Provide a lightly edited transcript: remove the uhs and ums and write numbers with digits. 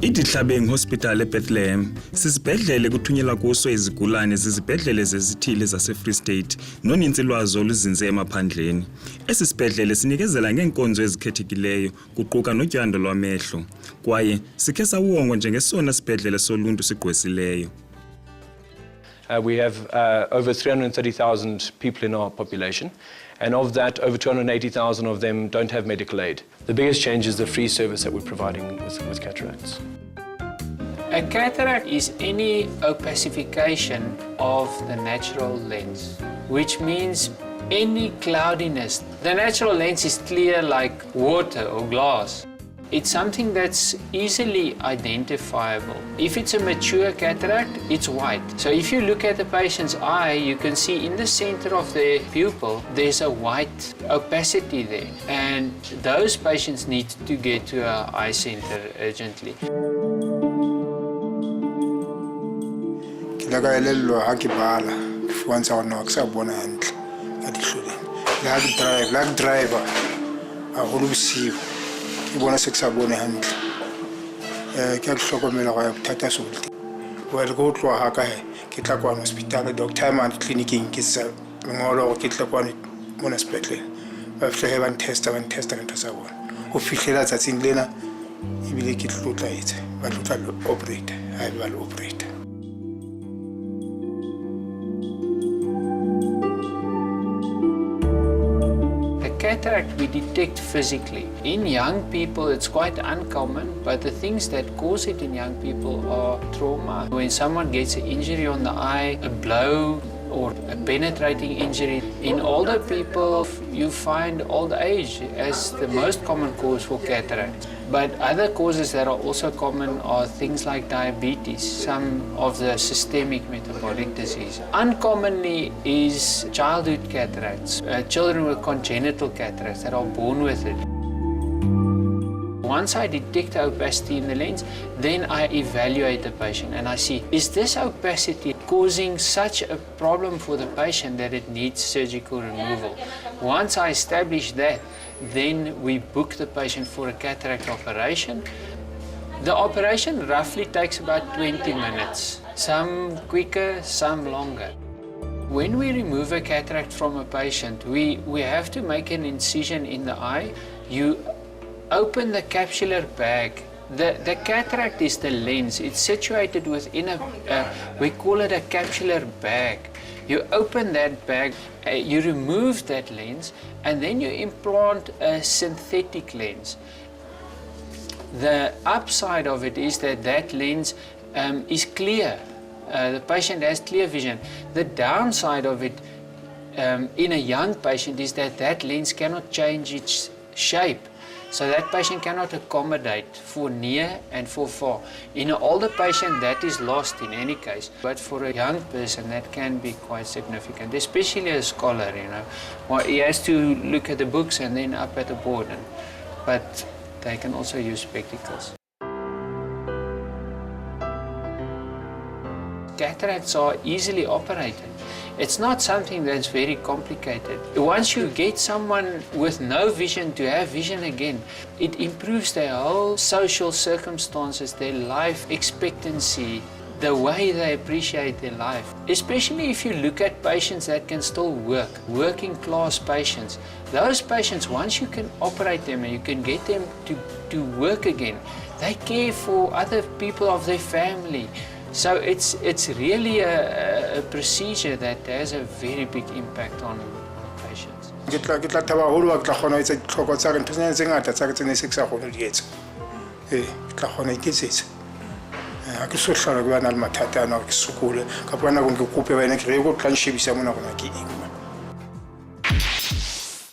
iDihlabeng Hospital eBethlehem sisibhedlele kuthunyelwa kuso izigulane zizibhedlele zezithile zase-Free State noninzi lwazo oluzinze emaphandleni. Esi sibhedlele sinikezela ngeenkonzo ezikhethekileyo kuquka notyando lwamehlo kwaye sikhe sawongwa njengesona sibhedlele soluntu sigqwesileyo. We have over 330,000 people in our population, and of that, over 280,000 of them don't have medical aid. The biggest change is the free service that we're providing with cataracts. A cataract is any opacification of the natural lens, which means any cloudiness. The natural lens is clear like water or glass. It's something that's easily identifiable. If it's a mature cataract, it's white. So if you look at the patient's eye, you can see in the center of the pupil, there's a white opacity there. And those patients need to get to an eye center urgently. Ibona sekusabone handle kuyahlokomela kwa ukuthatha sulti well go tlo ha ka ke tla kwa hospital doctor man clinicing ke sa ngolo ke tla kwa mona hospital ba flehe ban testa ngento sa bona go fihlela tsatsing lena ibile ke tlotla etse ba tlotla operate ha ba operate. Cataract we detect physically. In young people it's quite uncommon, but the things that cause it in young people are trauma. When someone gets an injury on the eye, a blow or a penetrating injury. In older people you find old age as the most common cause for cataract. But other causes that are also common are things like diabetes, some of the systemic metabolic disease. Uncommonly is childhood cataracts, children with congenital cataracts that are born with it. Once I detect opacity in the lens, then I evaluate the patient and I see, is this opacity causing such a problem for the patient that it needs surgical removal? Once I establish that, then we book the patient for a cataract operation. The operation roughly takes about 20 minutes, some quicker, some longer. When we remove a cataract from a patient, we have to make an incision in the eye. You open the capsular bag. The cataract is the lens. It's situated within we call it a capsular bag. You open that bag, you remove that lens, and then you implant a synthetic lens. The upside of it is that lens is clear. The patient has clear vision. The downside of it in a young patient is that lens cannot change its shape. So that patient cannot accommodate for near and for far. In an older patient, that is lost in any case. But for a young person, that can be quite significant, especially a scholar, you know. Well, he has to look at the books and then up at the board. But they can also use spectacles. Cataracts are easily operated. It's not something that's very complicated. Once you get someone with no vision to have vision again, it improves their whole social circumstances, their life expectancy, the way they appreciate their life. Especially if you look at patients that can still work, working class patients. Those patients, once you can operate them and you can get them to work again, they care for other people of their family. So it's really a procedure that has a very big impact on patients. Ke